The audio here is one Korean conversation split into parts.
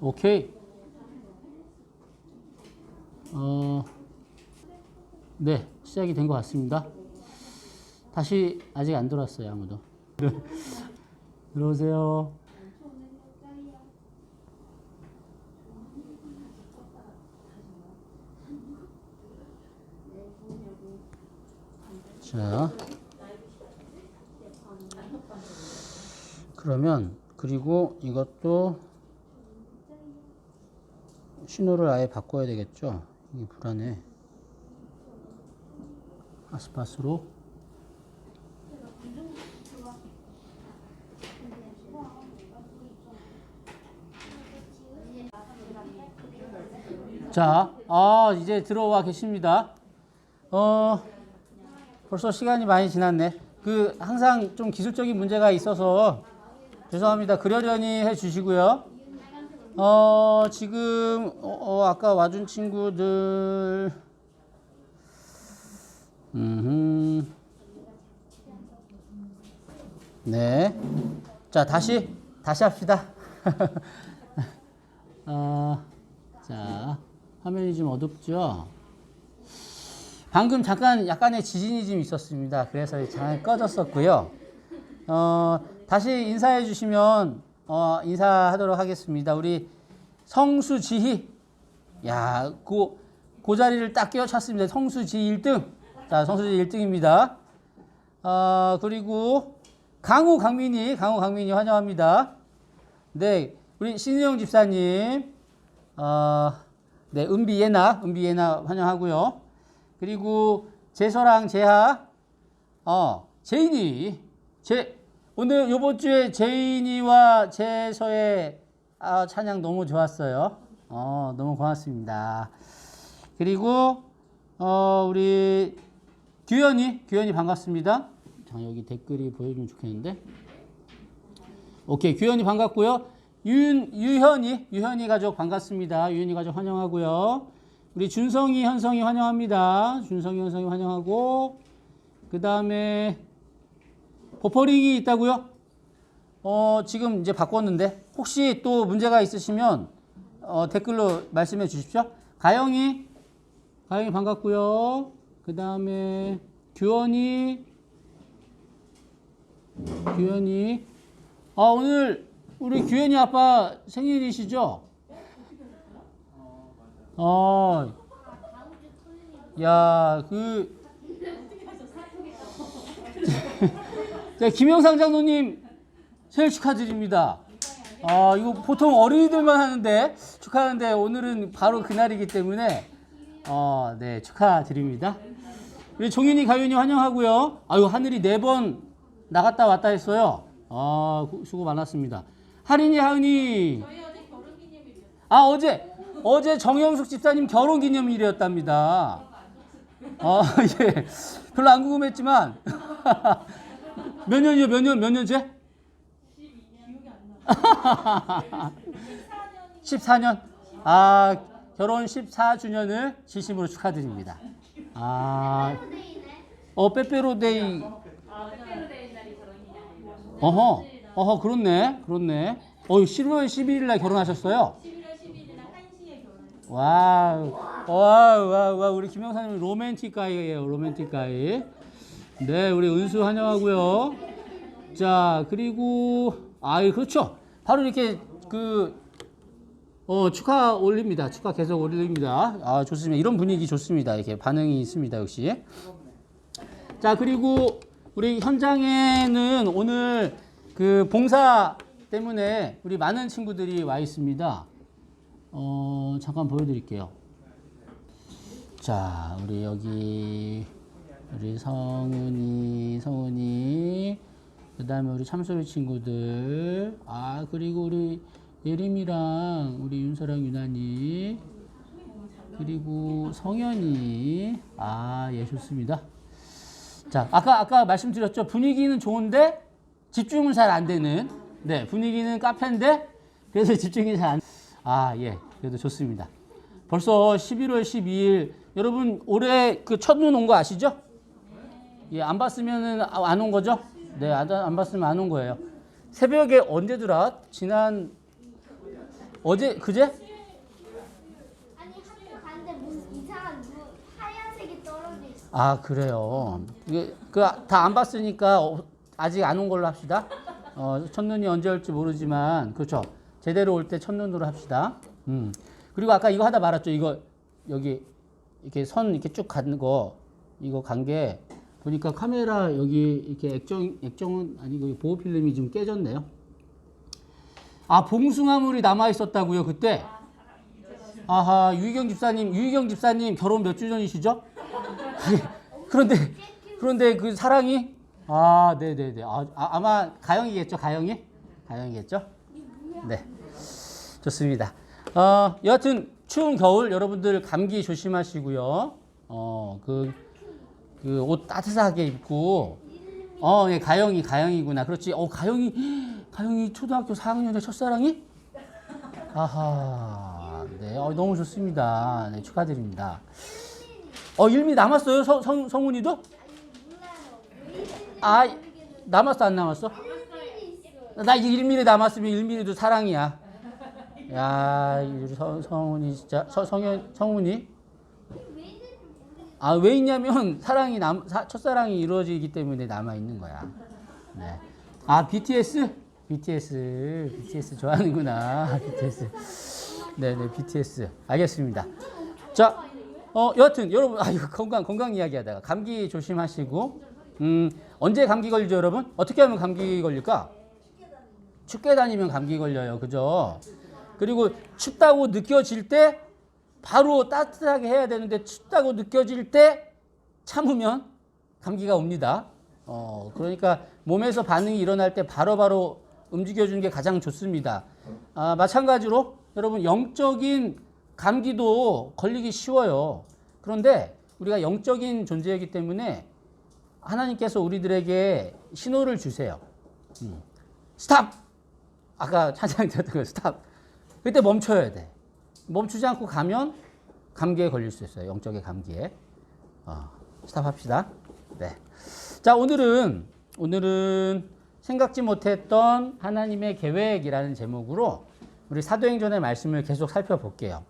오케이. 네, 시작이 된 것 같습니다. 다시 아직 안 들어왔어요, 아무도. 들어오세요. 자, 그러면 그리고 이것도 신호를 아예 바꿔야 되겠죠? 이게 불안해. 아스파스로. 자, 이제 들어와 계십니다. 벌써 시간이 많이 지났네. 항상 좀 기술적인 문제가 있어서 죄송합니다. 그러려니 해 주시고요. 지금, 아까 와준 친구들, 네. 자, 다시 합시다. 자, 화면이 좀 어둡죠? 방금 잠깐 약간의 지진이 좀 있었습니다. 그래서 잠깐 꺼졌었고요. 다시 인사해 주시면, 인사하도록 하겠습니다. 우리 성수지희. 야, 그 자리를 딱 깨워찼습니다. 성수지희 1등. 자, 성수지희 1등입니다. 그리고 강민이 환영합니다. 네, 우리 신은영 집사님. 네, 은비예나 환영하고요. 그리고 제서랑 제하, 제인이, 오늘 요번 주에 제인이와 제서의 찬양 너무 좋았어요. 너무 고맙습니다. 그리고, 우리 규현이 반갑습니다. 자, 여기 댓글이 보여주면 좋겠는데. 오케이, 규현이 반갑고요. 유현이 가족 반갑습니다. 유현이 가족 환영하고요. 우리 준성이, 현성이 환영합니다. 준성이, 현성이 환영하고, 그 다음에, 버퍼링이 있다고요? 지금 이제 바꿨는데, 혹시 또 문제가 있으시면, 댓글로 말씀해 주십시오. 가영이 반갑고요. 그 다음에, 규현이, 오늘 우리 규현이 아빠 생일이시죠? 야, 김영상 장로님 생일 축하드립니다. 이거 보통 어린이들만 하는데, 축하하는데, 오늘은 바로 그날이기 때문에, 네, 축하드립니다. 우리 종윤이, 가윤이 환영하고요. 하늘이 4번 나갔다 왔다 했어요. 수고 많았습니다. 하린이, 하은이. 저희 어제 결혼 기념일이었어요. 어제 정영숙 집사님 결혼 기념일이었답니다. 예. 별로 안 궁금했지만. 몇 년째? 14년. 결혼 14주년을 진심으로 축하드립니다. 빼빼로데이. 빼빼로데이 날이 결혼 기념일이에요. 그렇네. 11월 12일 날 결혼하셨어요? 11월 11일 날 1시에 결혼했어요. 와우. 우리 김영사님 로맨틱 가이예요. 로맨틱 가이. 네, 우리 은수 환영하고요. 자, 그리고 그렇죠. 바로 이렇게 축하 올립니다. 축하 계속 올립니다. 좋습니다. 이런 분위기 좋습니다. 이렇게 반응이 있습니다. 역시. 자, 그리고 우리 현장에는 오늘 봉사 때문에 우리 많은 친구들이 와 있습니다. 잠깐 보여드릴게요. 자, 우리 여기 우리 성은이, 그 다음에 우리 참소리 친구들, 그리고 우리 예림이랑 우리 윤서랑 유난이, 그리고 성현이, 예, 좋습니다. 자, 아까 말씀드렸죠. 분위기는 좋은데 집중은 잘 안 되는. 네, 분위기는 카페인데 그래서 집중이 잘 안. 예, 그래도 좋습니다. 벌써 11월 12일. 여러분 올해 첫눈 온 거 아시죠? 예, 안 봤으면은 안 온 거죠? 네, 안 봤으면 안 온 거예요. 새벽에 언제더라? 지난 어제 그제? 아니 학교 갔는데 무슨 이상한 하얀색이 떨어져 있어. 아 그래요. 이게 다 안 봤으니까 아직 안 온 걸로 합시다. 첫눈이 언제 올지 모르지만 그렇죠. 제대로 올 때 첫눈으로 합시다. 그리고 아까 이거 하다 말았죠. 이거 여기 이렇게 선 이렇게 쭉 가는 거 이거 간 게 보니까 카메라 여기 이렇게 액정은 아니고 보호 필름이 좀 깨졌네요. 아 봉숭아물이 남아 있었다고요 그때? 아하 유희경 집사님 결혼 몇 주 전이시죠? 그런데 그 사랑이 네네네 아마 가영이겠죠 가영이겠죠? 네 좋습니다. 여하튼 추운 겨울 여러분들 감기 조심하시고요. 그 옷 따뜻하게 입고 예, 가영이구나. 그렇지. 가영이 초등학교 4학년의 첫사랑이? 아하. 네. 너무 좋습니다. 네, 축하드립니다. 일미 남았어요? 성훈이도? 남았어, 안 남았어? 나 일미리 남았으면 일미리도 사랑이야. 야, 성훈이 진짜, 성훈이? 왜 있냐면 사랑이 첫사랑이 이루어지기 때문에 남아 있는 거야. 네. BTS 좋아하는구나. BTS. 네네 BTS. 알겠습니다. 자, 여하튼 여러분 이거 건강 이야기하다가 감기 조심하시고 언제 감기 걸리죠, 여러분? 어떻게 하면 감기 걸릴까? 춥게 다니면 감기 걸려요, 그죠? 그리고 춥다고 느껴질 때 바로 따뜻하게 해야 되는데 춥다고 느껴질 때 참으면 감기가 옵니다. 그러니까 몸에서 반응이 일어날 때 바로바로 움직여주는 게 가장 좋습니다. 마찬가지로 여러분 영적인 감기도 걸리기 쉬워요. 그런데 우리가 영적인 존재이기 때문에 하나님께서 우리들에게 신호를 주세요. 스탑! 아까 찬양 들었던 거 스탑. 그때 멈춰야 돼. 멈추지 않고 가면 감기에 걸릴 수 있어요. 영적의 감기에. 스탑합시다. 네. 자, 오늘은 생각지 못했던 하나님의 계획이라는 제목으로 우리 사도행전의 말씀을 계속 살펴볼게요.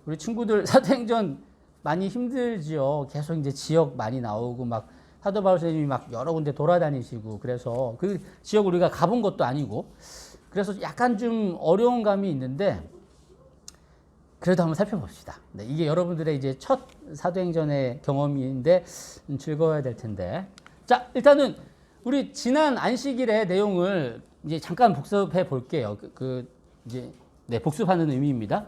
우리 친구들 사도행전 많이 힘들지요. 계속 이제 지역 많이 나오고 막 사도 바울 선생님이 막 여러 군데 돌아다니시고 그래서 그 지역 우리가 가본 것도 아니고 그래서 약간 좀 어려운 감이 있는데 그래도 한번 살펴봅시다. 네, 이게 여러분들의 이제 첫 사도행전의 경험인데 즐거워야 될 텐데. 자, 일단은 우리 지난 안식일의 내용을 이제 잠깐 복습해 볼게요. 이제 복습하는 의미입니다.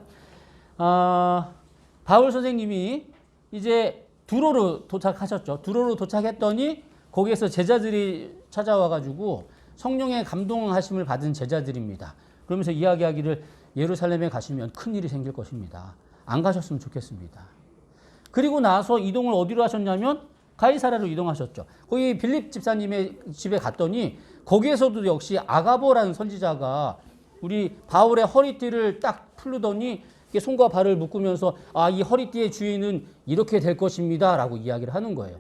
바울 선생님이 이제 두로로 도착하셨죠. 두로로 도착했더니 거기에서 제자들이 찾아와가지고 성령의 감동하심을 받은 제자들입니다. 그러면서 이야기하기를 예루살렘에 가시면 큰일이 생길 것입니다. 안 가셨으면 좋겠습니다. 그리고 나서 이동을 어디로 하셨냐면 가이사랴로 이동하셨죠. 거기 빌립 집사님의 집에 갔더니 거기에서도 역시 아가보라는 선지자가 우리 바울의 허리띠를 딱 풀르더니 손과 발을 묶으면서 이 허리띠의 주인은 이렇게 될 것입니다 라고 이야기를 하는 거예요.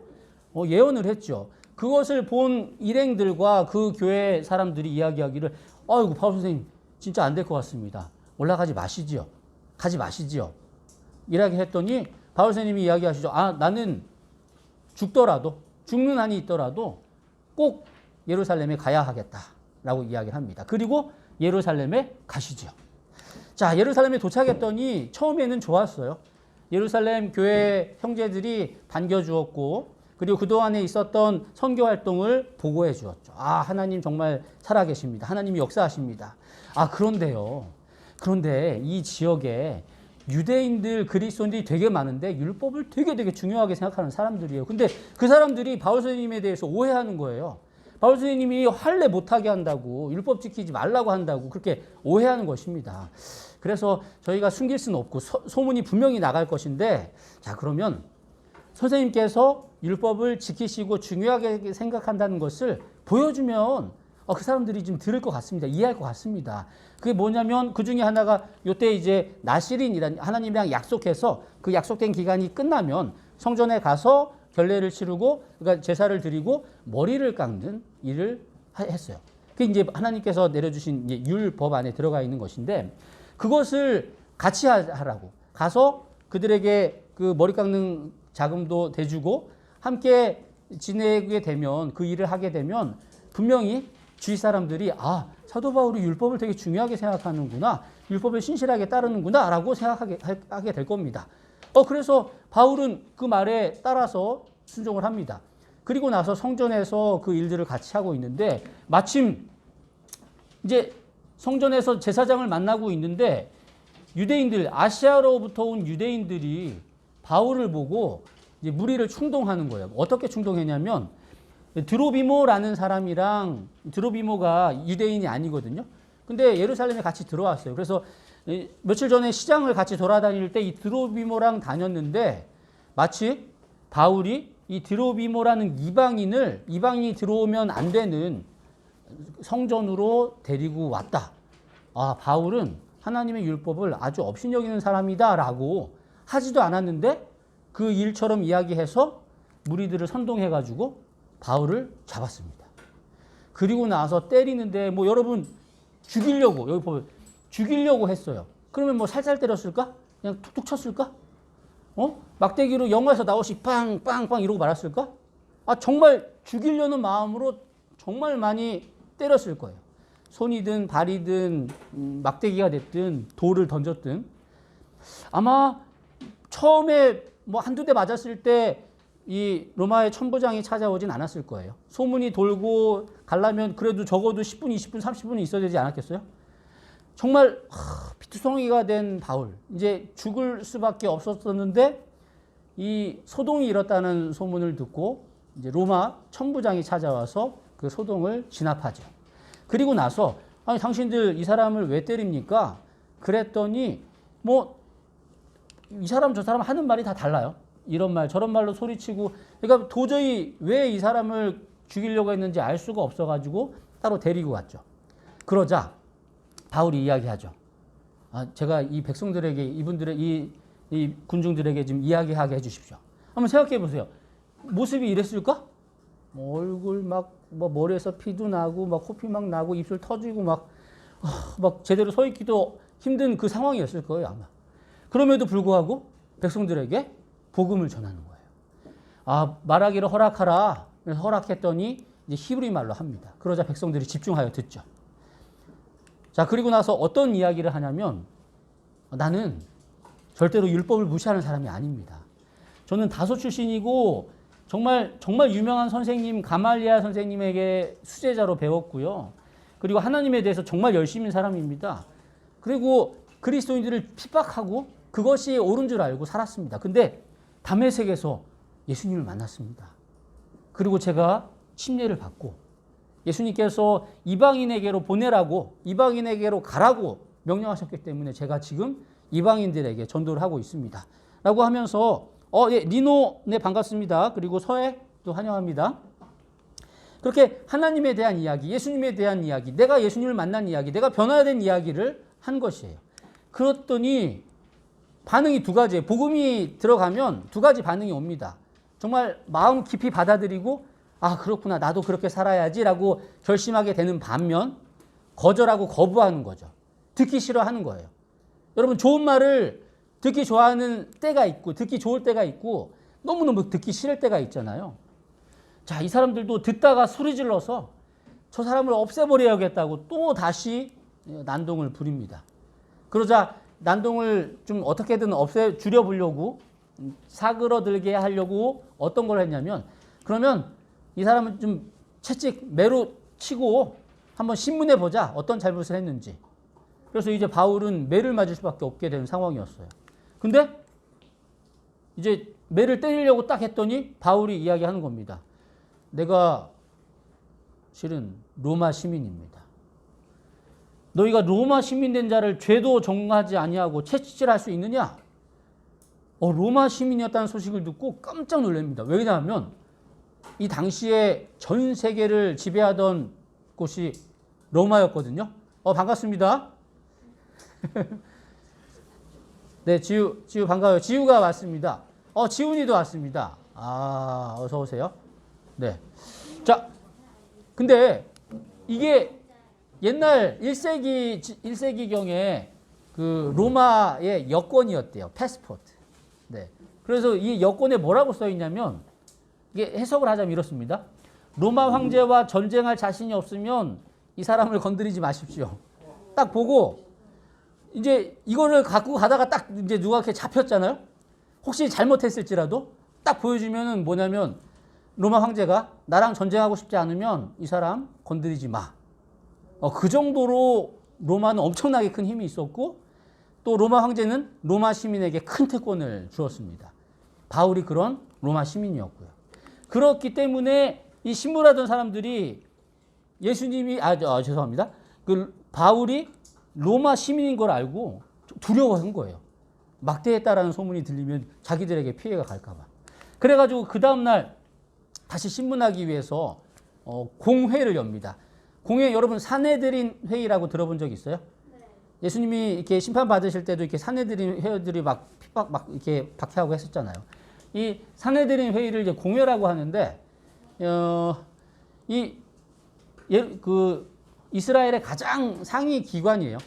예언을 했죠. 그것을 본 일행들과 그 교회 사람들이 이야기하기를 아이고 바울 선생님 진짜 안 될 것 같습니다. 올라가지 마시지요. 가지 마시지요. 이렇게 했더니 바울 선생님이 이야기하시죠. 나는 죽는 한이 있더라도 꼭 예루살렘에 가야 하겠다라고 이야기를 합니다. 그리고 예루살렘에 가시지요. 자, 예루살렘에 도착했더니 처음에는 좋았어요. 예루살렘 교회 형제들이 반겨주었고 그리고 그동안에 있었던 선교 활동을 보고해 주었죠. 하나님 정말 살아계십니다. 하나님이 역사하십니다. 그런데 이 지역에 유대인들, 그리스도인들이 되게 많은데 율법을 되게 중요하게 생각하는 사람들이에요. 근데 그 사람들이 바울 선생님에 대해서 오해하는 거예요. 바울 선생님이 할례 못하게 한다고, 율법 지키지 말라고 한다고 그렇게 오해하는 것입니다. 그래서 저희가 숨길 수는 없고 소문이 분명히 나갈 것인데, 자, 그러면 선생님께서 율법을 지키시고 중요하게 생각한다는 것을 보여주면 그 사람들이 좀 들을 것 같습니다. 이해할 것 같습니다. 그게 뭐냐면 그 중에 하나가 요때 이제 나시린이라는 하나님이랑 약속해서 그 약속된 기간이 끝나면 성전에 가서 결례를 치르고 그러니까 제사를 드리고 머리를 깎는 일을 했어요. 그게 이제 하나님께서 내려주신 율법 안에 들어가 있는 것인데 그것을 같이 하라고. 가서 그들에게 그 머리 깎는 자금도 대주고 함께 지내게 되면 그 일을 하게 되면 분명히 주위 사람들이 아, 사도 바울이 율법을 되게 중요하게 생각하는구나. 율법을 신실하게 따르는구나 라고 생각하게 될 겁니다. 그래서 바울은 그 말에 따라서 순종을 합니다. 그리고 나서 성전에서 그 일들을 같이 하고 있는데 마침 이제 성전에서 제사장을 만나고 있는데 유대인들, 아시아로부터 온 유대인들이 바울을 보고 이제 무리를 충동하는 거예요. 어떻게 충동했냐면 드로비모라는 사람이랑 드로비모가 유대인이 아니거든요. 근데 예루살렘에 같이 들어왔어요. 그래서 며칠 전에 시장을 같이 돌아다닐 때 이 드로비모랑 다녔는데 마치 바울이 이 드로비모라는 이방인이 들어오면 안 되는 성전으로 데리고 왔다. 아, 바울은 하나님의 율법을 아주 업신여기는 사람이다라고 하지도 않았는데 그 일처럼 이야기해서 무리들을 선동해가지고 바울을 잡았습니다. 그리고 나서 때리는데 뭐 여러분 죽이려고 여기 보면 죽이려고 했어요. 그러면 뭐 살살 때렸을까? 그냥 툭툭 쳤을까? 막대기로 영화에서 나오시 빵빵빵 이러고 말았을까? 아, 정말 죽이려는 마음으로 정말 많이 때렸을 거예요. 손이든 발이든 막대기가 됐든 돌을 던졌든 아마 처음에 뭐 한두 대 맞았을 때 이 로마의 천부장이 찾아오진 않았을 거예요. 소문이 돌고 가려면 그래도 적어도 10분, 20분, 30분은 있어야 되지 않았겠어요? 정말 피투성이가 된 바울, 이제 죽을 수밖에 없었었는데 이 소동이 일었다는 소문을 듣고 이제 로마 천부장이 찾아와서 그 소동을 진압하죠. 그리고 나서 아니 당신들 이 사람을 왜 때립니까? 그랬더니 뭐 이 사람 저 사람 하는 말이 다 달라요. 이런 말 저런 말로 소리치고 그러니까 도저히 왜 이 사람을 죽이려고 했는지 알 수가 없어가지고 따로 데리고 갔죠. 그러자 바울이 이야기하죠. 아, 제가 이 백성들에게 이분들의 이 군중들에게 좀 이야기하게 해주십시오. 한번 생각해 보세요. 모습이 이랬을까? 뭐 얼굴 막 뭐 머리에서 피도 나고 막 코피 막 나고 입술 터지고 막 제대로 서 있기도 힘든 그 상황이었을 거예요 아마. 그럼에도 불구하고 백성들에게 복음을 전하는 거예요. 아, 말하기를 허락하라. 그래서 허락했더니 이제 히브리 말로 합니다. 그러자 백성들이 집중하여 듣죠. 자, 그리고 나서 어떤 이야기를 하냐면 나는 절대로 율법을 무시하는 사람이 아닙니다. 저는 다소 출신이고 정말 유명한 선생님 가말리아 선생님에게 수제자로 배웠고요. 그리고 하나님에 대해서 정말 열심인 사람입니다. 그리고 그리스도인들을 핍박하고 그것이 옳은 줄 알고 살았습니다. 근데 다메섹에서 예수님을 만났습니다. 그리고 제가 침례를 받고 예수님께서 이방인에게로 보내라고 이방인에게로 가라고 명령하셨기 때문에 제가 지금 이방인들에게 전도를 하고 있습니다. 라고 하면서 예, 리노 네 반갑습니다. 그리고 서해도 환영합니다. 그렇게 하나님에 대한 이야기, 예수님에 대한 이야기, 내가 예수님을 만난 이야기, 내가 변화된 이야기를 한 것이에요. 그랬더니 반응이 두 가지예요. 복음이 들어가면 두 가지 반응이 옵니다. 정말 마음 깊이 받아들이고 아 그렇구나 나도 그렇게 살아야지라고 결심하게 되는 반면 거절하고 거부하는 거죠. 듣기 싫어하는 거예요. 여러분 좋은 말을 듣기 좋아하는 때가 있고 듣기 좋을 때가 있고 너무너무 듣기 싫을 때가 있잖아요. 자, 이 사람들도 듣다가 소리 질러서 저 사람을 없애버려야겠다고 또 다시 난동을 부립니다. 그러자 난동을 좀 어떻게든 줄여보려고 사그러들게 하려고 어떤 걸 했냐면 그러면 이 사람은 좀 채찍 매로 치고 한번 신문해 보자 어떤 잘못을 했는지. 그래서 이제 바울은 매를 맞을 수밖에 없게 되는 상황이었어요. 근데 이제 매를 때리려고 딱 했더니 바울이 이야기하는 겁니다. 내가 실은 로마 시민입니다. 너희가 로마 시민 된 자를 죄도 정하지 아니하고 채찍질할 수 있느냐? 로마 시민이었다는 소식을 듣고 깜짝 놀랍니다. 왜냐하면 이 당시에 전 세계를 지배하던 곳이 로마였거든요. 반갑습니다. 네, 지우 반가워요. 지우가 왔습니다. 지훈이도 왔습니다. 어서 오세요. 네. 자, 근데 이게 옛날 1세기경에 그 로마의 여권이었대요. 패스포트. 네. 그래서 이 여권에 뭐라고 써 있냐면 이게 해석을 하자면 이렇습니다. 로마 황제와 전쟁할 자신이 없으면 이 사람을 건드리지 마십시오. 딱 보고 이제 이거를 갖고 가다가 딱 이제 누가 이렇게 잡혔잖아요. 혹시 잘못했을지라도 딱 보여주면은 뭐냐면 로마 황제가 나랑 전쟁하고 싶지 않으면 이 사람 건드리지 마. 그 정도로 로마는 엄청나게 큰 힘이 있었고 또 로마 황제는 로마 시민에게 큰 특권을 주었습니다. 바울이 그런 로마 시민이었고요. 그렇기 때문에 이 신문하던 사람들이 예수님이 죄송합니다. 그 바울이 로마 시민인 걸 알고 두려워한 거예요. 막대했다라는 소문이 들리면 자기들에게 피해가 갈까 봐. 그래가지고 그 다음날 다시 신문하기 위해서 공회를 엽니다. 공회 여러분 산헤드린 회의라고 들어본 적 있어요? 네. 예수님이 이렇게 심판 받으실 때도 이렇게 산헤드린 회의들이 막 핍박 막 이렇게 박해하고 했었잖아요. 이 산헤드린 회의를 이제 공회라고 하는데 그 이스라엘의 가장 상위 기관이에요.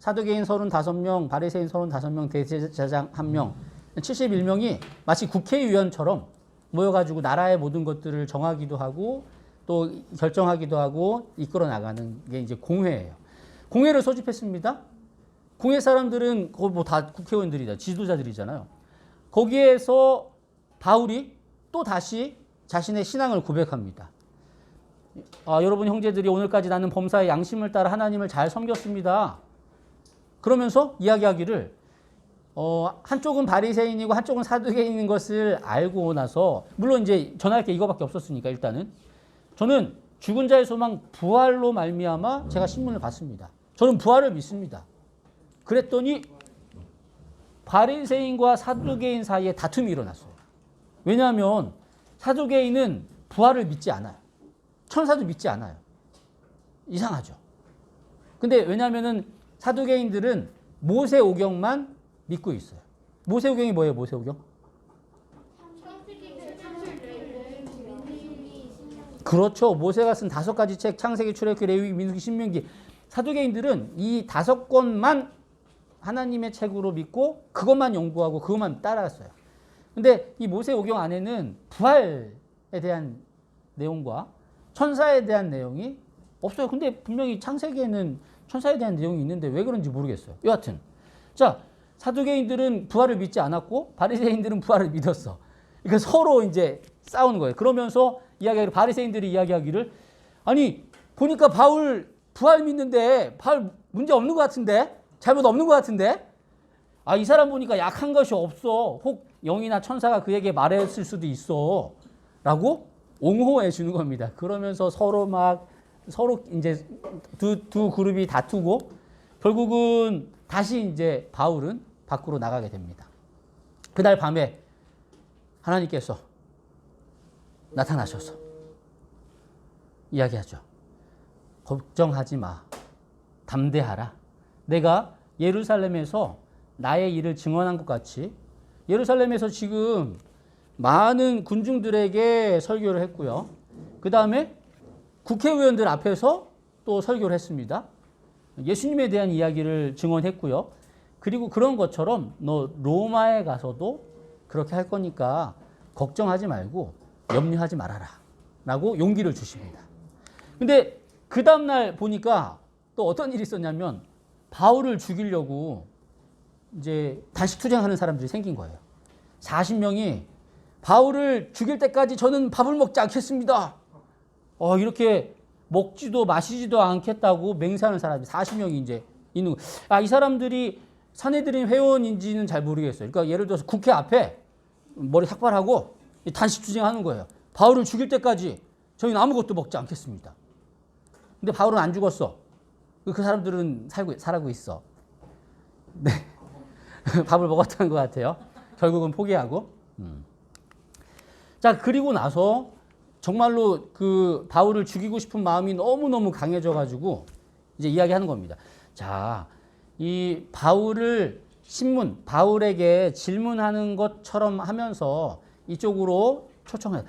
사두개인 35명, 바리새인 35명, 대제사장 1명, 71명이 마치 국회의원처럼 모여가지고 나라의 모든 것들을 정하기도 하고 또 결정하기도 하고 이끌어 나가는 게 이제 공회예요. 공회를 소집했습니다. 공회 사람들은 거의 뭐 다 국회의원들이다, 지도자들이잖아요. 거기에서 바울이 또 다시 자신의 신앙을 고백합니다. 여러분 형제들이 오늘까지 나는 범사의 양심을 따라 하나님을 잘 섬겼습니다. 그러면서 이야기하기를 한쪽은 바리새인이고 한쪽은 사두개인인 것을 알고 나서 물론 이제 전할 게 이거밖에 없었으니까 일단은 저는 죽은 자의 소망 부활로 말미암아 제가 신문을 봤습니다. 저는 부활을 믿습니다. 그랬더니 바리새인과 사두개인 사이에 다툼이 일어났어요. 왜냐하면 사두개인은 부활을 믿지 않아요. 천사도 믿지 않아요. 이상하죠. 근데 왜냐하면은 사두개인들은 모세오경만 믿고 있어요. 모세오경이 뭐예요? 모세오경? 그렇죠. 모세가 쓴 5가지 책, 창세기, 출애굽기, 레위기, 민수기, 신명기. 사두개인들은 이 5권만 하나님의 책으로 믿고 그것만 연구하고 그것만 따라갔어요. 근데 이 모세오경 안에는 부활에 대한 내용과 천사에 대한 내용이 없어요. 근데 분명히 창세기에는 천사에 대한 내용이 있는데 왜 그런지 모르겠어요. 여하튼 자, 사두개인들은 부활을 믿지 않았고 바리새인들은 부활을 믿었어. 그러니까 서로 이제 싸우는 거예요. 그러면서 바리새인들이 이야기하기를 아니 보니까 바울 부활 믿는데 바울 문제 없는 것 같은데 잘못 없는 것 같은데 이 사람 보니까 약한 것이 없어. 혹 영이나 천사가 그에게 말했을 수도 있어. 라고 옹호해 주는 겁니다. 그러면서 서로 이제 두 그룹이 다투고 결국은 다시 이제 바울은 밖으로 나가게 됩니다. 그날 밤에 하나님께서 나타나셔서 이야기하죠. 걱정하지 마. 담대하라. 내가 예루살렘에서 나의 일을 증언한 것 같이 예루살렘에서 지금 많은 군중들에게 설교를 했고요. 그 다음에 국회의원들 앞에서 또 설교를 했습니다. 예수님에 대한 이야기를 증언했고요. 그리고 그런 것처럼 너 로마에 가서도 그렇게 할 거니까 걱정하지 말고 염려하지 말아라. 라고 용기를 주십니다. 근데 그 다음날 보니까 또 어떤 일이 있었냐면 바울을 죽이려고 이제 단식투쟁하는 사람들이 생긴 거예요. 40명이 바울을 죽일 때까지 저는 밥을 먹지 않겠습니다. 이렇게 먹지도 마시지도 않겠다고 맹세하는 사람이 40명이 이제 있는 거예요. 이 사람들이 산헤드린 회원인지는 잘 모르겠어요. 그러니까 예를 들어서 국회 앞에 머리 삭발하고 단식투쟁하는 거예요. 바울을 죽일 때까지 저희는 아무것도 먹지 않겠습니다. 근데 바울은 안 죽었어. 그 사람들은 살고 있어. 네. 밥을 먹었다는 것 같아요. 결국은 포기하고. 자, 그리고 나서 정말로 그 바울을 죽이고 싶은 마음이 너무너무 강해져가지고 이제 이야기하는 겁니다. 자, 이 바울에게 질문하는 것처럼 하면서 이쪽으로 초청해요.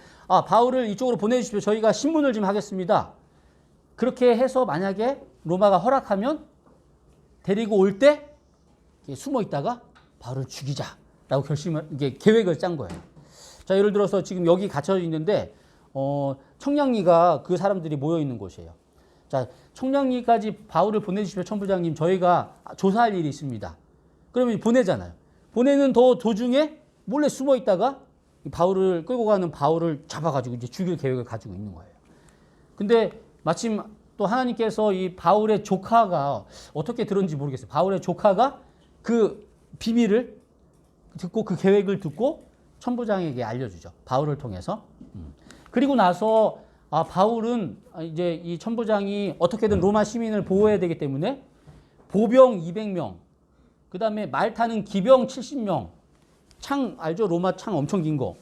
바울을 이쪽으로 보내주십시오. 저희가 신문을 좀 하겠습니다. 그렇게 해서 만약에 로마가 허락하면 데리고 올 때 숨어 있다가 바울을 죽이자라고 이게 계획을 짠 거예요. 자, 예를 들어서 지금 여기 갇혀 있는데 청량리가 그 사람들이 모여 있는 곳이에요. 자, 청량리까지 바울을 보내주시면 천부장님 저희가 조사할 일이 있습니다. 그러면 보내잖아요. 보내는 도중에 몰래 숨어 있다가 바울을 끌고 가는 바울을 잡아가지고 이제 죽일 계획을 가지고 있는 거예요. 근데 마침 또 하나님께서 이 바울의 조카가 어떻게 들었는지 모르겠어요. 바울의 조카가 그 비밀을 듣고 그 계획을 듣고 천부장에게 알려주죠. 바울을 통해서. 그리고 나서 바울은 이제 이 천부장이 어떻게든 로마 시민을 보호해야 되기 때문에 보병 200명, 그 다음에 말 타는 기병 70명, 창 알죠? 로마 창 엄청 긴 거.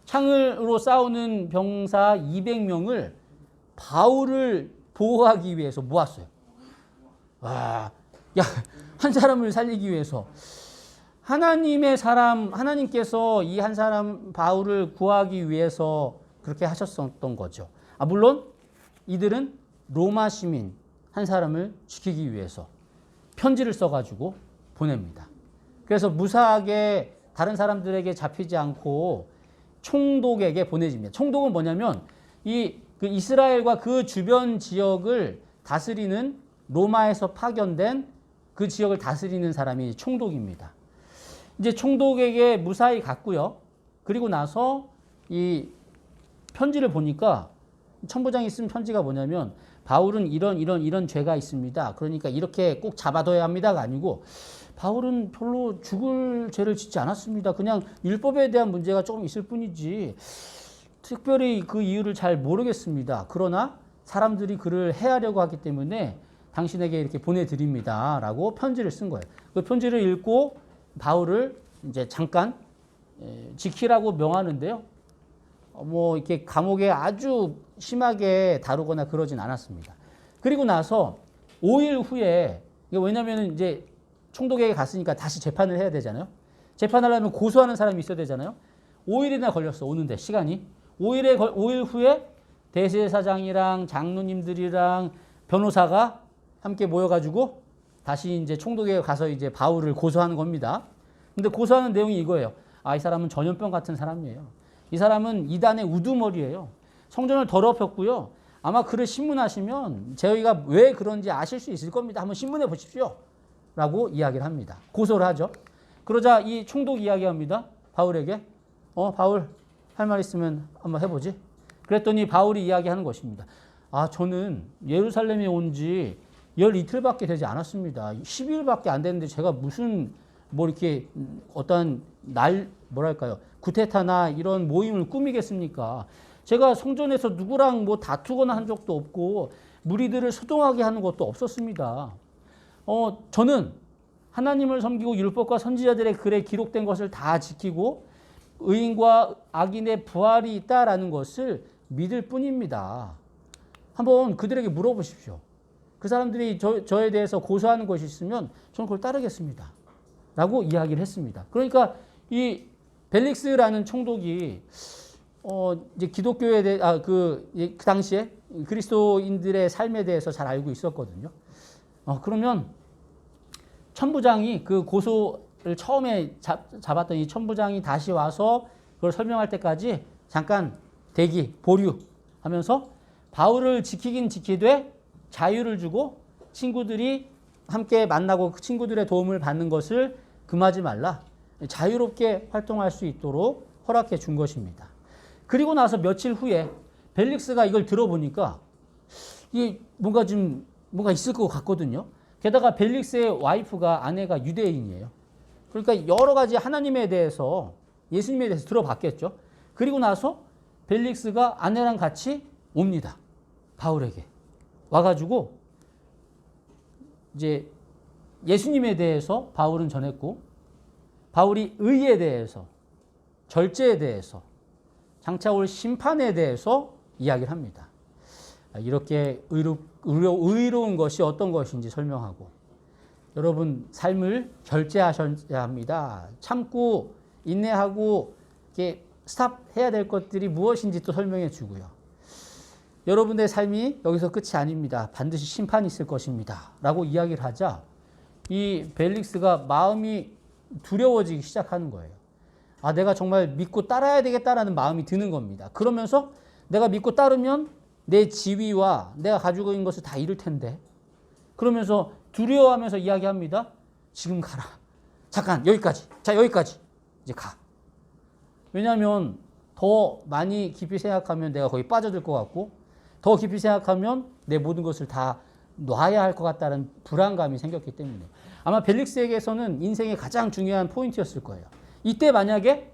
창으로 싸우는 병사 200명을 바울을 보호하기 위해서 모았어요. 와, 야, 한 사람을 살리기 위해서. 하나님의 사람, 하나님께서 이 한 사람 바울을 구하기 위해서 그렇게 하셨던 거죠. 물론 이들은 로마 시민 한 사람을 지키기 위해서 편지를 써가지고 보냅니다. 그래서 무사하게 다른 사람들에게 잡히지 않고 총독에게 보내집니다. 총독은 뭐냐면 그 이스라엘과 그 주변 지역을 다스리는 로마에서 파견된 그 지역을 다스리는 사람이 총독입니다. 이제 총독에게 무사히 갔고요. 그리고 나서 이 편지를 보니까 천부장이 쓴 편지가 뭐냐면 바울은 이런 죄가 있습니다. 그러니까 이렇게 꼭 잡아둬야 합니다가 아니고 바울은 별로 죽을 죄를 짓지 않았습니다. 그냥 율법에 대한 문제가 조금 있을 뿐이지 특별히 그 이유를 잘 모르겠습니다. 그러나 사람들이 그를 해하려고 하기 때문에 당신에게 이렇게 보내드립니다. 라고 편지를 쓴 거예요. 그 편지를 읽고 바울을 이제 잠깐 지키라고 명하는데요. 이렇게 감옥에 아주 심하게 다루거나 그러진 않았습니다. 그리고 나서 5일 후에, 왜냐면 이제 총독에게 갔으니까 다시 재판을 해야 되잖아요. 재판하려면 고소하는 사람이 있어야 되잖아요. 5일이나 걸렸어, 오는데, 시간이. 5일 후에 대제사장이랑 장로님들이랑 변호사가 함께 모여가지고 다시 이제 총독에 가서 이제 바울을 고소하는 겁니다. 근데 고소하는 내용이 이거예요. 이 사람은 전염병 같은 사람이에요. 이 사람은 이단의 우두머리예요. 성전을 더럽혔고요. 아마 글을 신문하시면 저희가 왜 그런지 아실 수 있을 겁니다. 한번 신문해 보십시오. 라고 이야기를 합니다. 고소를 하죠. 그러자 이 총독 이야기합니다. 바울에게. 바울 할 말 있으면 한번 해보지. 그랬더니 바울이 이야기하는 것입니다. 저는 예루살렘에 온 지 12틀밖에 되지 않았습니다. 12일밖에 안 됐는데 제가 무슨 이렇게 어떤 구테타나 이런 모임을 꾸미겠습니까? 제가 성전에서 누구랑 다투거나 한 적도 없고 무리들을 소동하게 하는 것도 없었습니다. 저는 하나님을 섬기고 율법과 선지자들의 글에 기록된 것을 다 지키고 의인과 악인의 부활이 있다라는 것을 믿을 뿐입니다. 한번 그들에게 물어보십시오. 그 사람들이 저에 대해서 고소하는 것이 있으면 저는 그걸 따르겠습니다. 라고 이야기를 했습니다. 그러니까 이 벨릭스라는 총독이 이제 기독교에 대해 그 당시에 그리스도인들의 삶에 대해서 잘 알고 있었거든요. 그러면 천부장이 그 고소를 처음에 잡았던 이 천부장이 다시 와서 그걸 설명할 때까지 잠깐 보류하면서 바울을 지키긴 지키되 자유를 주고 친구들이 함께 만나고 그 친구들의 도움을 받는 것을 금하지 말라. 자유롭게 활동할 수 있도록 허락해 준 것입니다. 그리고 나서 며칠 후에 벨릭스가 이걸 들어보니까 이게 뭔가 있을 것 같거든요. 게다가 벨릭스의 아내가 유대인이에요. 그러니까 여러 가지 하나님에 대해서 예수님에 대해서 들어봤겠죠. 그리고 나서 벨릭스가 아내랑 같이 옵니다. 바울에게 와가지고 이제 예수님에 대해서 바울은 전했고 바울이 의에 대해서 절제에 대해서 장차 올 심판에 대해서 이야기를 합니다. 이렇게 의로운 것이 어떤 것인지 설명하고 여러분 삶을 절제하셔야 합니다. 참고 인내하고 이렇게 스탑해야 될 것들이 무엇인지 또 설명해 주고요. 여러분의 삶이 여기서 끝이 아닙니다. 반드시 심판이 있을 것입니다. 라고 이야기를 하자 이 벨릭스가 마음이 두려워지기 시작하는 거예요. 아, 내가 정말 믿고 따라야 되겠다라는 마음이 드는 겁니다. 그러면서 내가 믿고 따르면 내 지위와 내가 가지고 있는 것을 다 잃을 텐데. 그러면서 두려워하면서 이야기합니다. 지금 가라. 잠깐, 여기까지. 자, 여기까지. 이제 가. 왜냐하면 더 많이 깊이 생각하면 내가 거기 빠져들 것 같고, 더 깊이 생각하면 내 모든 것을 다 놔야 할 것 같다는 불안감이 생겼기 때문에. 아마 벨릭스에게서는 인생의 가장 중요한 포인트였을 거예요. 이때 만약에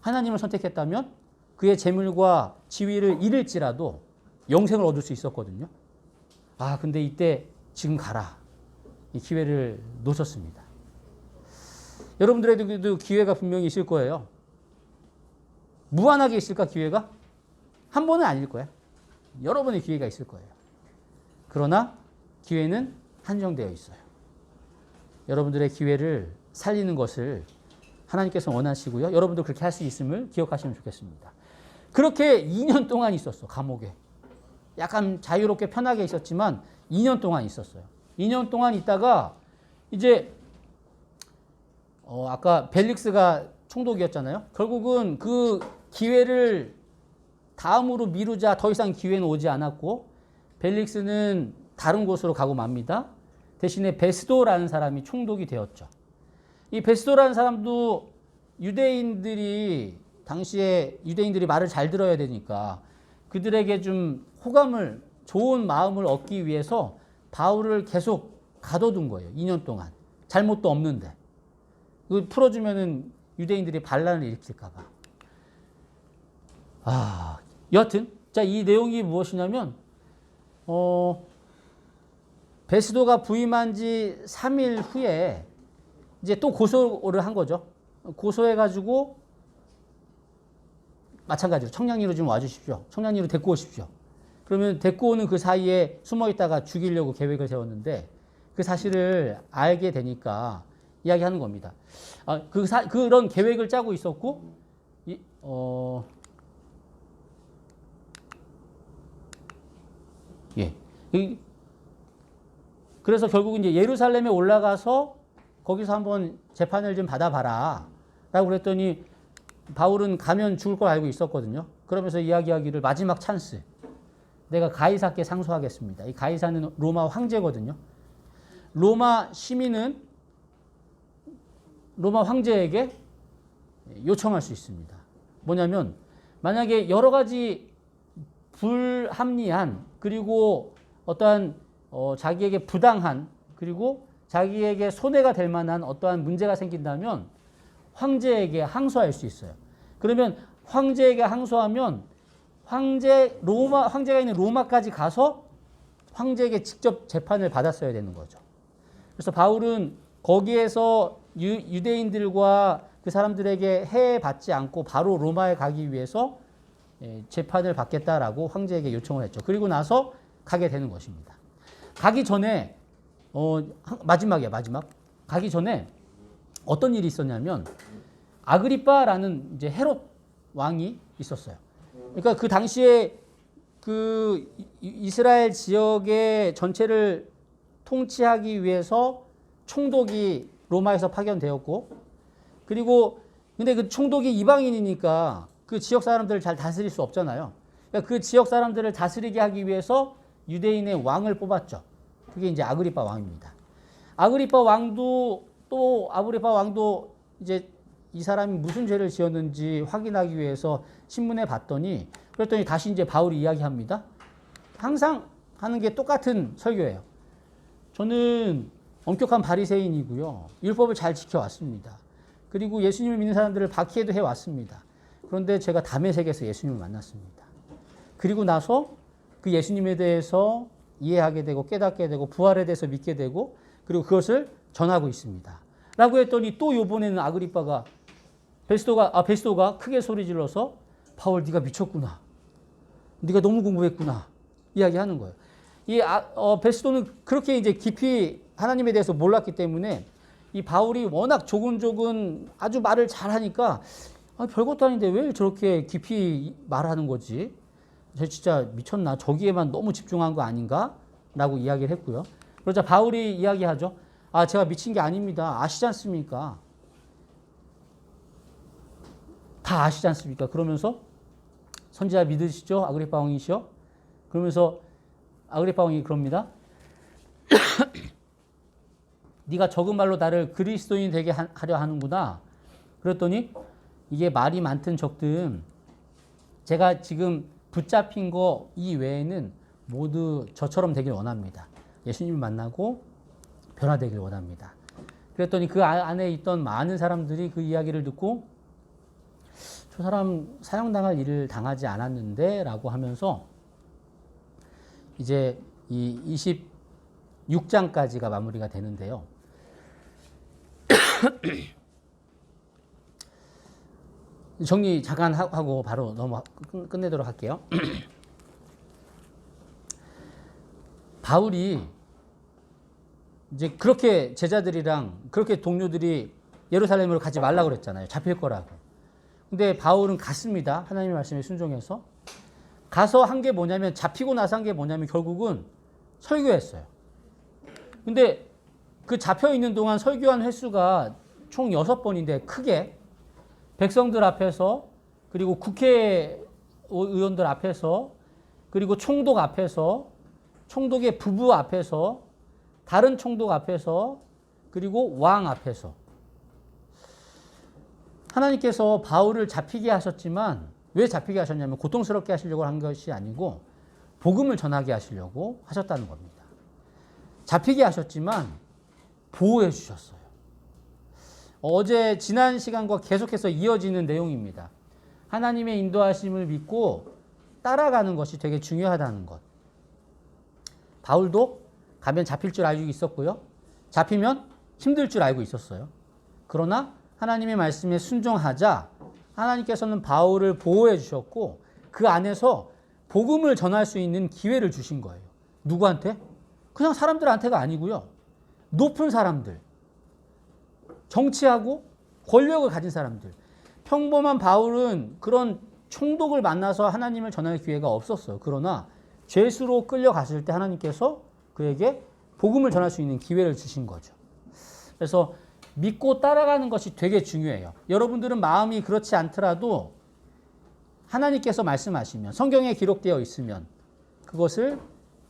하나님을 선택했다면 그의 재물과 지위를 잃을지라도 영생을 얻을 수 있었거든요. 아, 근데 이때 지금 가라. 이 기회를 놓쳤습니다. 여러분들에게도 기회가 분명히 있을 거예요. 무한하게 있을까, 기회가? 한 번은 아닐 거야. 여러 번의 기회가 있을 거예요. 그러나 기회는 한정되어 있어요. 여러분들의 기회를 살리는 것을 하나님께서 원하시고요. 여러분도 그렇게 할 수 있음을 기억하시면 좋겠습니다. 그렇게 2년 동안 있었어, 감옥에. 약간 자유롭게 편하게 있었지만 2년 동안 있었어요. 2년 동안 있다가 이제 아까 벨릭스가 총독이었잖아요. 결국은 그 기회를 다음으로 미루자 더 이상 기회는 오지 않았고 벨릭스는 다른 곳으로 가고 맙니다. 대신에 베스도라는 사람이 총독이 되었죠. 이 베스도라는 사람도 당시에 유대인들이 말을 잘 들어야 되니까 그들에게 좀 호감을, 좋은 마음을 얻기 위해서 바울을 계속 가둬둔 거예요. 2년 동안. 잘못도 없는데. 그 풀어주면은 유대인들이 반란을 일으킬까봐. 여하튼, 자, 이 내용이 무엇이냐면, 베스도가 부임한 지 3일 후에 이제 또 고소를 한 거죠. 고소해가지고, 마찬가지로 청량리로 좀 와주십시오. 청량리로 데리고 오십시오. 그러면 데리고 오는 그 사이에 숨어 있다가 죽이려고 계획을 세웠는데 그 사실을 알게 되니까 이야기하는 겁니다. 그런 계획을 짜고 있었고, 그래서 결국 이제 예루살렘에 올라가서 거기서 한번 재판을 좀 받아봐라. 라고 그랬더니 바울은 가면 죽을 걸 알고 있었거든요. 그러면서 이야기하기를 마지막 찬스. 내가 가이사께 상소하겠습니다. 이 가이사는 로마 황제거든요. 로마 시민은 로마 황제에게 요청할 수 있습니다. 뭐냐면 만약에 여러 가지 불합리한 그리고 어떠한 자기에게 부당한 그리고 자기에게 손해가 될 만한 어떠한 문제가 생긴다면 황제에게 항소할 수 있어요. 그러면 황제에게 항소하면 황제가 있는 로마까지 가서 황제에게 직접 재판을 받았어야 되는 거죠. 그래서 바울은 거기에서 유대인들과 그 사람들에게 해받지 않고 바로 로마에 가기 위해서 재판을 받겠다라고 황제에게 요청을 했죠. 그리고 나서 가게 되는 것입니다. 가기 전에 마지막. 가기 전에 어떤 일이 있었냐면 아그리빠라는 이제 헤롯 왕이 있었어요. 그러니까 그 당시에 그 이스라엘 지역의 전체를 통치하기 위해서 총독이 로마에서 파견되었고, 그리고 근데 그 총독이 이방인이니까 그 지역 사람들을 잘 다스릴 수 없잖아요. 그러니까 그 지역 사람들을 다스리게 하기 위해서 유대인의 왕을 뽑았죠. 그게 이제 아그리빠 왕입니다. 아그리빠 왕도 이제 이 사람이 무슨 죄를 지었는지 확인하기 위해서 신문에 봤더니, 그랬더니 다시 이제 바울이 이야기합니다. 항상 하는 게 똑같은 설교예요. 저는 엄격한 바리새인이고요. 율법을 잘 지켜왔습니다. 그리고 예수님을 믿는 사람들을 박해도 해왔습니다. 그런데 제가 다메섹에서 예수님을 만났습니다. 그리고 나서 그 예수님에 대해서 이해하게 되고 깨닫게 되고 부활에 대해서 믿게 되고 그리고 그것을 전하고 있습니다. 라고 했더니 또 이번에는 아그리빠가 베스도가 크게 소리 질러서 바울 네가 미쳤구나. 네가 너무 공부했구나. 이야기하는 거예요. 이 베스도는 그렇게 이제 깊이 하나님에 대해서 몰랐기 때문에 이 바울이 워낙 조근조근 아주 말을 잘하니까 별것도 아닌데 왜 저렇게 깊이 말하는 거지? 저 진짜 미쳤나? 저기에만 너무 집중한 거 아닌가? 라고 이야기를 했고요. 그러자 바울이 이야기하죠. 아, 제가 미친 게 아닙니다. 아시지 않습니까? 다 아시지 않습니까? 그러면서 선지자 믿으시죠? 아그리파 왕이시여? 그러면서 아그리파 왕이 그럽니다. 네가 적은 말로 나를 그리스도인 되게 하려 하는구나. 그랬더니 이게 말이 많든 적든 제가 지금 붙잡힌 거 이 외에는 모두 저처럼 되길 원합니다. 예수님을 만나고 변화되길 원합니다. 그랬더니 그 안에 있던 많은 사람들이 그 이야기를 듣고 저 사람 사형당할 일을 당하지 않았는데 라고 하면서 이제 이 26장까지가 마무리가 되는데요. 정리 잠깐 하고 바로 끝내도록 할게요. 바울이 이제 그렇게 제자들이랑 그렇게 동료들이 예루살렘으로 가지 말라고 그랬잖아요. 잡힐 거라고. 근데 바울은 갔습니다. 하나님의 말씀에 순종해서. 가서 한 게 뭐냐면 잡히고 나서 한 게 뭐냐면 결국은 설교했어요. 근데 그 잡혀 있는 동안 설교한 횟수가 총 6번인데 크게 백성들 앞에서 그리고 국회의원들 앞에서 그리고 총독 앞에서 총독의 부부 앞에서 다른 총독 앞에서 그리고 왕 앞에서 하나님께서 바울을 잡히게 하셨지만 왜 잡히게 하셨냐면 고통스럽게 하시려고 한 것이 아니고 복음을 전하게 하시려고 하셨다는 겁니다. 잡히게 하셨지만 보호해 주셨어요. 어제 지난 시간과 계속해서 이어지는 내용입니다. 하나님의 인도하심을 믿고 따라가는 것이 되게 중요하다는 것. 바울도 가면 잡힐 줄 알고 있었고요. 잡히면 힘들 줄 알고 있었어요. 그러나 하나님의 말씀에 순종하자 하나님께서는 바울을 보호해 주셨고 그 안에서 복음을 전할 수 있는 기회를 주신 거예요. 누구한테? 그냥 사람들한테가 아니고요. 높은 사람들, 정치하고 권력을 가진 사람들. 평범한 바울은 그런 총독을 만나서 하나님을 전할 기회가 없었어요. 그러나 죄수로 끌려갔을 때 하나님께서 그에게 복음을 전할 수 있는 기회를 주신 거죠. 그래서 믿고 따라가는 것이 되게 중요해요. 여러분들은 마음이 그렇지 않더라도 하나님께서 말씀하시면 성경에 기록되어 있으면 그것을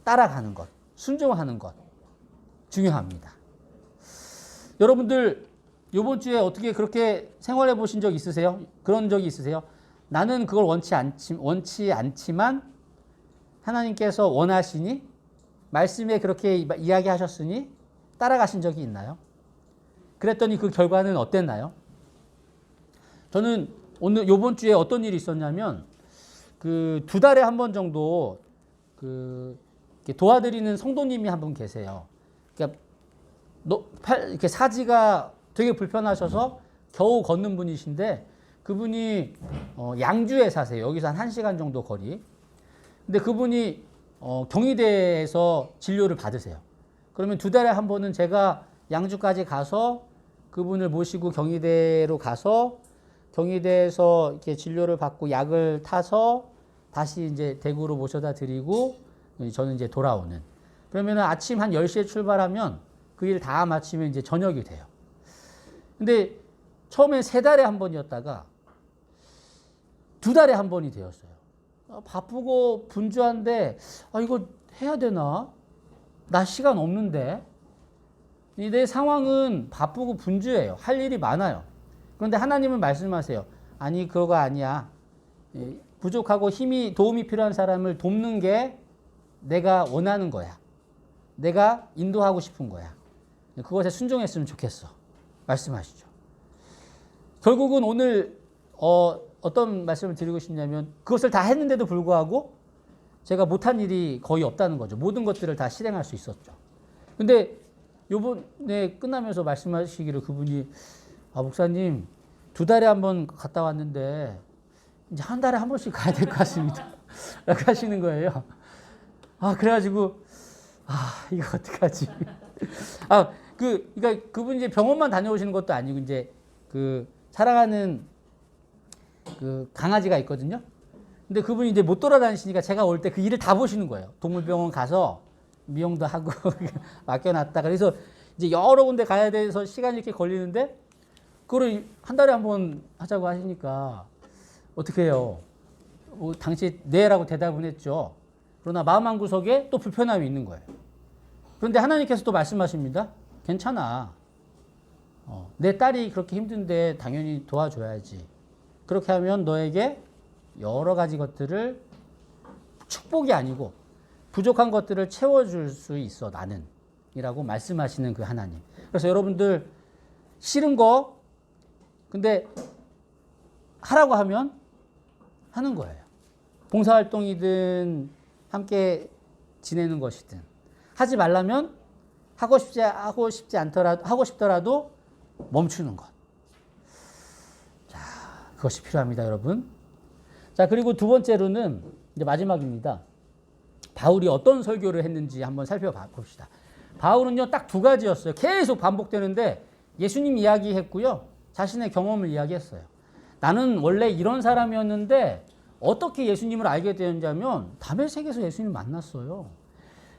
따라가는 것, 순종하는 것 중요합니다. 여러분들 이번 주에 어떻게 그렇게 생활해 보신 적 있으세요? 그런 적이 있으세요? 나는 그걸 원치 않지만 하나님께서 원하시니 말씀에 그렇게 이야기하셨으니 따라가신 적이 있나요? 그랬더니 그 결과는 어땠나요? 저는 오늘 요번 주에 어떤 일이 있었냐면 그 2달에 한 번 정도 도와드리는 성도님이 한 분 계세요. 그러니까 이렇게 사지가 되게 불편하셔서 겨우 걷는 분이신데 그분이 양주에 사세요. 여기서 한 1시간 정도 거리. 근데 그분이 경희대에서 진료를 받으세요. 그러면 2달에 한 번은 제가 양주까지 가서 그분을 모시고 경희대로 가서 경희대에서 이렇게 진료를 받고 약을 타서 다시 이제 대구로 모셔다 드리고 저는 이제 돌아오는. 그러면 아침 한 10시에 출발하면 그 일 다 마치면 이제 저녁이 돼요. 근데 처음엔 3달에 한 번이었다가 2달에 한 번이 되었어요. 바쁘고 분주한데 이거 해야 되나? 나 시간 없는데. 내 상황은 바쁘고 분주해요. 할 일이 많아요. 그런데 하나님은 말씀하세요. 아니 그거 아니야. 부족하고 도움이 필요한 사람을 돕는 게 내가 원하는 거야. 내가 인도하고 싶은 거야. 그것에 순종했으면 좋겠어. 말씀하시죠. 결국은 오늘 어떤 말씀을 드리고 싶냐면 그것을 다 했는데도 불구하고 제가 못한 일이 거의 없다는 거죠. 모든 것들을 다 실행할 수 있었죠. 근데 요번에 끝나면서 말씀하시기를 그분이 목사님 2달에 한 번 갔다 왔는데 이제 한 달에 한 번씩 가야 될 것 같습니다. 라고 하시는 거예요. 그래가지고 이거 어떡하지? 그러니까 그분이 이제 병원만 다녀오시는 것도 아니고 이제 그 사랑하는 그 강아지가 있거든요. 근데 그분이 이제 못 돌아다니시니까 제가 올 때 그 일을 다 보시는 거예요. 동물병원 가서 미용도 하고 맡겨놨다. 그래서 이제 여러 군데 가야 돼서 시간이 이렇게 걸리는데 그거를 한 달에 한 번 하자고 하시니까 어떻게 해요? 당시 네라고 대답은 했죠. 그러나 마음 한구석에 또 불편함이 있는 거예요. 그런데 하나님께서 또 말씀하십니다. 괜찮아. 내 딸이 그렇게 힘든데 당연히 도와줘야지. 그렇게 하면 너에게 여러 가지 것들을 축복이 아니고 부족한 것들을 채워줄 수 있어 나는 이라고 말씀하시는 그 하나님. 그래서 여러분들 싫은 거 근데 하라고 하면 하는 거예요. 봉사활동이든 함께 지내는 것이든 하지 말라면 하고 싶지 않더라도 하고 싶더라도 멈추는 것. 자, 그것이 필요합니다, 여러분. 자, 그리고 두 번째로는 이제 마지막입니다. 바울이 어떤 설교를 했는지 한번 살펴봅시다. 바울은요, 딱 두 가지였어요. 계속 반복되는데 예수님 이야기했고요. 자신의 경험을 이야기했어요. 나는 원래 이런 사람이었는데 어떻게 예수님을 알게 되었냐면 다메섹에서 예수님을 만났어요.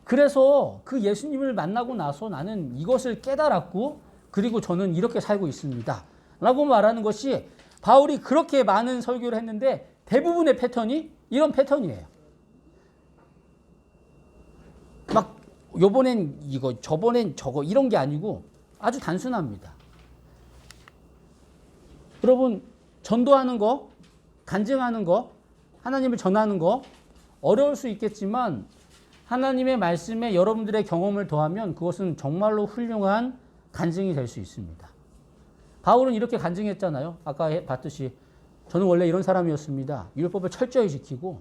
그래서 그 예수님을 만나고 나서 나는 이것을 깨달았고 그리고 저는 이렇게 살고 있습니다. 라고 말하는 것이 바울이 그렇게 많은 설교를 했는데 대부분의 패턴이 이런 패턴이에요. 막 요번엔 이거 저번엔 저거 이런 게 아니고 아주 단순합니다. 여러분 전도하는 거, 간증하는 거, 하나님을 전하는 거 어려울 수 있겠지만 하나님의 말씀에 여러분들의 경험을 더하면 그것은 정말로 훌륭한 간증이 될 수 있습니다. 바울은 이렇게 간증했잖아요. 아까 봤듯이 저는 원래 이런 사람이었습니다. 율법을 철저히 지키고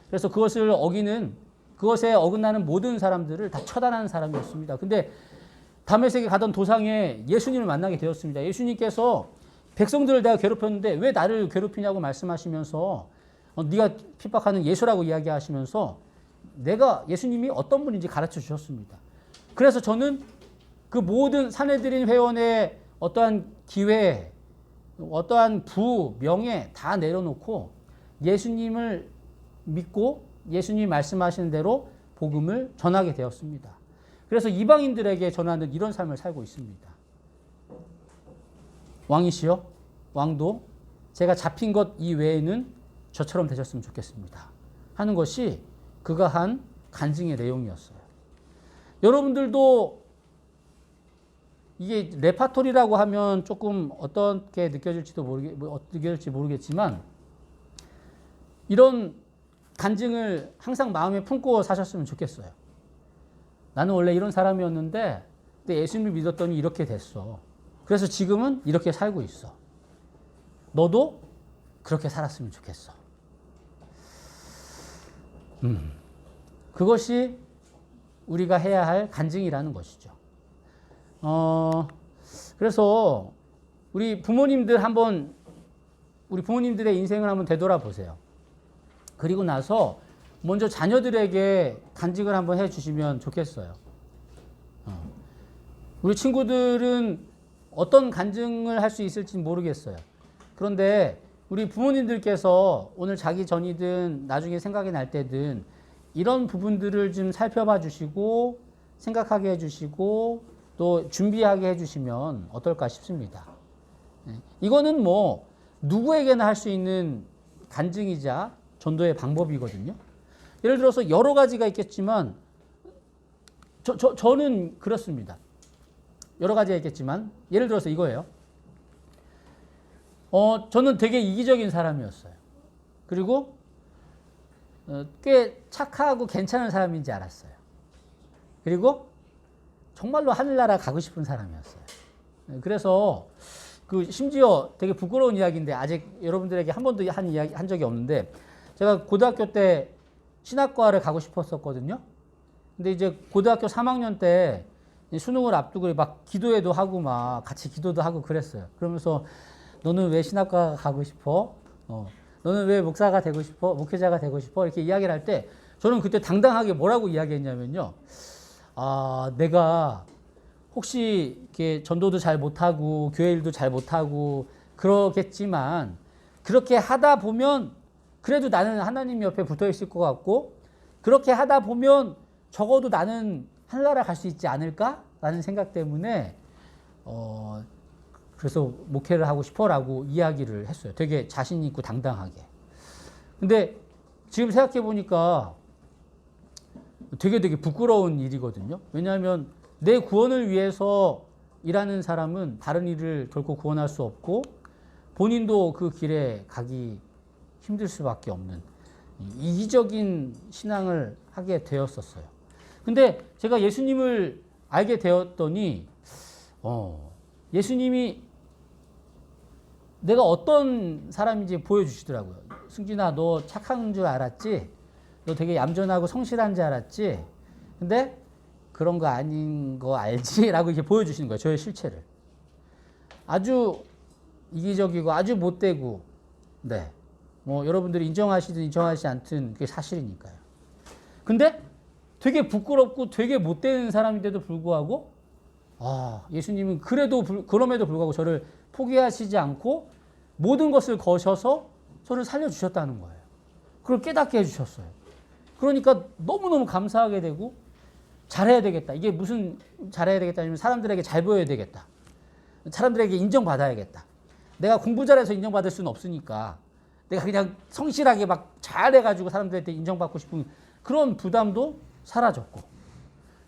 그래서 그것에 어긋나는 모든 사람들을 다 처단하는 사람이었습니다. 근데 다메섹에 가던 도상에 예수님을 만나게 되었습니다. 예수님께서 백성들을 내가 괴롭혔는데 왜 나를 괴롭히냐고 말씀하시면서 네가 핍박하는 예수라고 이야기하시면서 예수님이 어떤 분인지 가르쳐 주셨습니다. 그래서 저는 그 모든 사내들인 회원의 어떠한 기회, 어떠한 부, 명예 다 내려놓고 예수님을 믿고 예수님이 말씀하시는 대로 복음을 전하게 되었습니다. 그래서 이방인들에게 전하는 이런 삶을 살고 있습니다. 왕이시여, 왕도 제가 잡힌 것 이외에는 저처럼 되셨으면 좋겠습니다. 하는 것이 그가 한 간증의 내용이었어요. 여러분들도 이게 레파토리라고 하면 조금 어떻게 느껴질지 모르겠지만 이런 간증을 항상 마음에 품고 사셨으면 좋겠어요. 나는 원래 이런 사람이었는데 근데 예수님을 믿었더니 이렇게 됐어. 그래서 지금은 이렇게 살고 있어. 너도 그렇게 살았으면 좋겠어. 그것이 우리가 해야 할 간증이라는 것이죠. 그래서 우리 부모님들의 인생을 한번 되돌아보세요. 그리고 나서 먼저 자녀들에게 간증을 한번 해주시면 좋겠어요. 우리 친구들은 어떤 간증을 할 수 있을지 모르겠어요. 그런데 우리 부모님들께서 오늘 자기 전이든 나중에 생각이 날 때든 이런 부분들을 좀 살펴봐 주시고 생각하게 해주시고 또 준비하게 해주시면 어떨까 싶습니다. 이거는 뭐 누구에게나 할 수 있는 간증이자 전도의 방법이거든요. 예를 들어서 여러 가지가 있겠지만 저는 그렇습니다. 여러 가지가 있겠지만 예를 들어서 이거예요. 저는 되게 이기적인 사람이었어요. 그리고 꽤 착하고 괜찮은 사람인지 알았어요. 그리고 정말로 하늘나라 가고 싶은 사람이었어요. 그래서 심지어 되게 부끄러운 이야기인데 아직 여러분들에게 한 번도 한 적이 없는데 제가 고등학교 때 신학과를 가고 싶었었거든요. 근데 이제 고등학교 3학년 때 수능을 앞두고 막 기도회도 하고 막 같이 기도도 하고 그랬어요. 그러면서 너는 왜 신학과 가고 싶어? 너는 왜 목사가 되고 싶어? 목회자가 되고 싶어? 이렇게 이야기를 할 때 저는 그때 당당하게 뭐라고 이야기했냐면요. 내가 혹시 이렇게 전도도 잘 못하고 교회 일도 잘 못하고 그러겠지만 그렇게 하다 보면 그래도 나는 하나님 옆에 붙어 있을 것 같고 그렇게 하다 보면 적어도 나는 하늘나라 갈 수 있지 않을까? 라는 생각 때문에 그래서 목회를 하고 싶어라고 이야기를 했어요. 되게 자신 있고 당당하게. 근데 지금 생각해 보니까 되게 부끄러운 일이거든요. 왜냐하면 내 구원을 위해서 일하는 사람은 다른 일을 결코 구원할 수 없고 본인도 그 길에 가기 힘들 수밖에 없는 이기적인 신앙을 하게 되었었어요. 근데 제가 예수님을 알게 되었더니 예수님이 내가 어떤 사람인지 보여주시더라고요. 승진아, 너 착한 줄 알았지? 너 되게 얌전하고 성실한 줄 알았지? 근데 그런 거 아닌 거 알지? 라고 이렇게 보여주시는 거예요. 저의 실체를. 아주 이기적이고 아주 못되고, 네. 뭐 여러분들이 인정하시든 인정하지 않든 그게 사실이니까요. 근데 되게 부끄럽고 되게 못되는 사람인데도 불구하고 예수님은 그럼에도 불구하고 저를 포기하시지 않고 모든 것을 거셔서 저를 살려주셨다는 거예요. 그걸 깨닫게 해주셨어요. 그러니까 너무너무 감사하게 되고 잘해야 되겠다. 이게 무슨 잘해야 되겠다면 사람들에게 잘 보여야 되겠다. 사람들에게 인정받아야겠다. 내가 공부 잘해서 인정받을 수는 없으니까 내가 그냥 성실하게 막 잘해가지고 사람들한테 인정받고 싶은 그런 부담도 사라졌고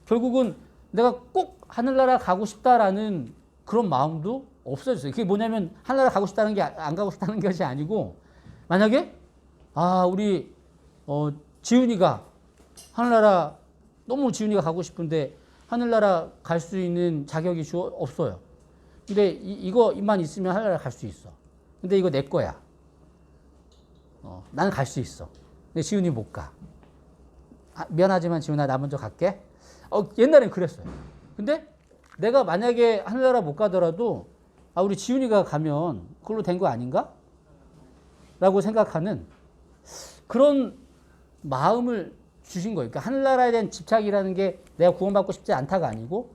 결국은 내가 꼭 하늘나라 가고 싶다라는 그런 마음도 없어졌어요. 그게 뭐냐면 하늘나라 가고 싶다는 게 안 가고 싶다는 것이 아니고 만약에 우리 지훈이가 하늘나라 너무 지훈이가 가고 싶은데 하늘나라 갈 수 있는 자격이 없어요. 근데 이거만 있으면 하늘나라 갈 수 있어. 근데 이거 내 거야. 나는 갈 수 있어. 근데 지훈이 못 가. 미안하지만 지훈아 나 먼저 갈게. 옛날엔 그랬어요. 근데 내가 만약에 하늘나라 못 가더라도 우리 지훈이가 가면 그걸로 된 거 아닌가? 라고 생각하는 그런 마음을 주신 거예요. 그러니까 하늘나라에 대한 집착이라는 게 내가 구원받고 싶지 않다가 아니고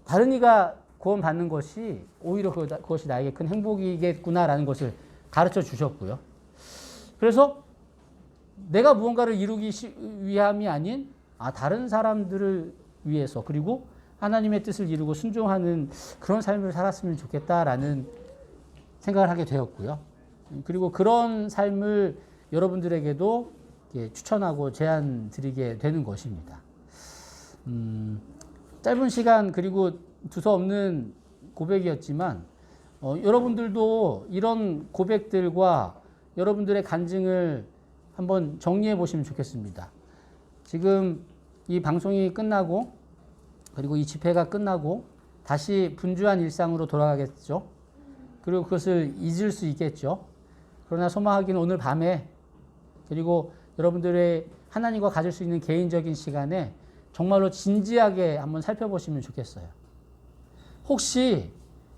다른 이가 구원받는 것이 오히려 그것이 나에게 큰 행복이겠구나라는 것을 가르쳐 주셨고요. 그래서 내가 무언가를 이루기 위함이 아닌 다른 사람들을 위해서 그리고 하나님의 뜻을 이루고 순종하는 그런 삶을 살았으면 좋겠다라는 생각을 하게 되었고요. 그리고 그런 삶을 여러분들에게도 추천하고 제안 드리게 되는 것입니다. 짧은 시간 그리고 두서없는 고백이었지만 여러분들도 이런 고백들과 여러분들의 간증을 한번 정리해 보시면 좋겠습니다. 지금 이 방송이 끝나고 그리고 이 집회가 끝나고 다시 분주한 일상으로 돌아가겠죠. 그리고 그것을 잊을 수 있겠죠. 그러나 소망하기는 오늘 밤에 그리고 여러분들의 하나님과 가질 수 있는 개인적인 시간에 정말로 진지하게 한번 살펴보시면 좋겠어요. 혹시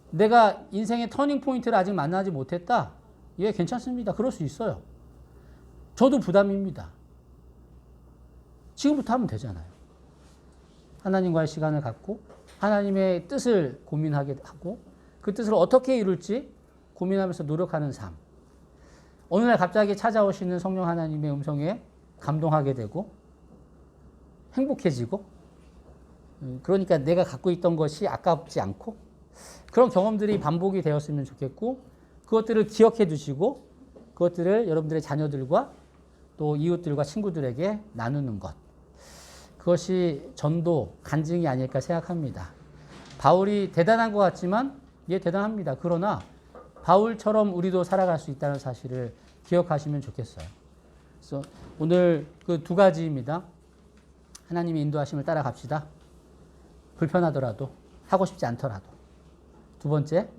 내가 인생의 터닝 포인트를 아직 만나지 못했다? 예, 괜찮습니다. 그럴 수 있어요. 저도 부담입니다. 지금부터 하면 되잖아요. 하나님과의 시간을 갖고 하나님의 뜻을 고민하게 하고 그 뜻을 어떻게 이룰지 고민하면서 노력하는 삶. 어느 날 갑자기 찾아오시는 성령 하나님의 음성에 감동하게 되고 행복해지고 그러니까 내가 갖고 있던 것이 아깝지 않고 그런 경험들이 반복이 되었으면 좋겠고 그것들을 기억해 두시고 그것들을 여러분들의 자녀들과 또 이웃들과 친구들에게 나누는 것. 그것이 전도, 간증이 아닐까 생각합니다. 바울이 대단한 것 같지만 예, 대단합니다. 그러나 바울처럼 우리도 살아갈 수 있다는 사실을 기억하시면 좋겠어요. 그래서 오늘 그 두 가지입니다. 하나님의 인도하심을 따라갑시다. 불편하더라도, 하고 싶지 않더라도. 두 번째,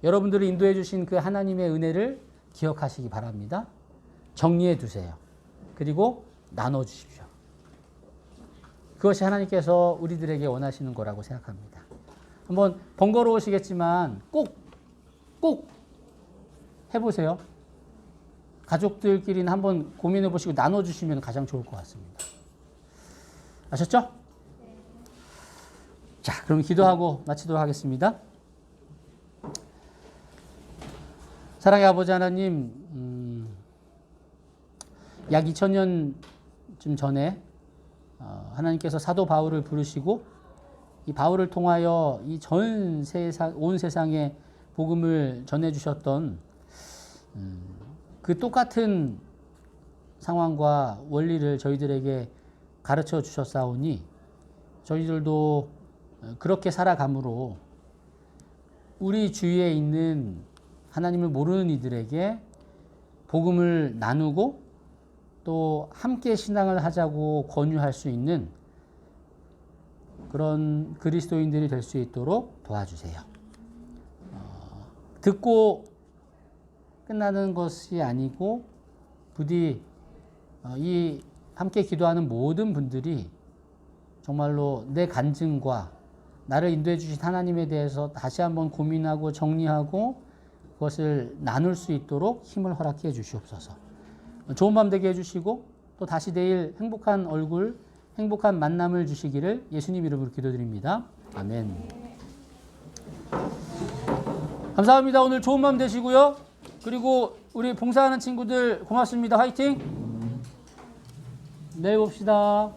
여러분들을 인도해 주신 그 하나님의 은혜를 기억하시기 바랍니다. 정리해 두세요. 그리고 나눠 주십시오. 그것이 하나님께서 우리들에게 원하시는 거라고 생각합니다. 한번 번거로우시겠지만 꼭 해보세요. 가족들끼리는 한번 고민해 보시고 나눠주시면 가장 좋을 것 같습니다. 아셨죠? 자, 그럼 기도하고 마치도록 하겠습니다. 사랑의 아버지 하나님, 약 2000년쯤 전에 하나님께서 사도 바울을 부르시고 이 바울을 통하여 이 전 세상, 온 세상에 복음을 전해주셨던 그 똑같은 상황과 원리를 저희들에게 가르쳐 주셨사오니 저희들도 그렇게 살아감으로 우리 주위에 있는 하나님을 모르는 이들에게 복음을 나누고 또 함께 신앙을 하자고 권유할 수 있는 그런 그리스도인들이 될 수 있도록 도와주세요. 듣고 끝나는 것이 아니고 부디 이 함께 기도하는 모든 분들이 정말로 내 간증과 나를 인도해 주신 하나님에 대해서 다시 한번 고민하고 정리하고 그것을 나눌 수 있도록 힘을 허락해 주시옵소서. 좋은 밤 되게 해주시고 또 다시 내일 행복한 얼굴, 행복한 만남을 주시기를 예수님 이름으로 기도드립니다. 아멘. 감사합니다. 오늘 좋은 밤 되시고요. 그리고 우리 봉사하는 친구들 고맙습니다. 화이팅! 내일 봅시다.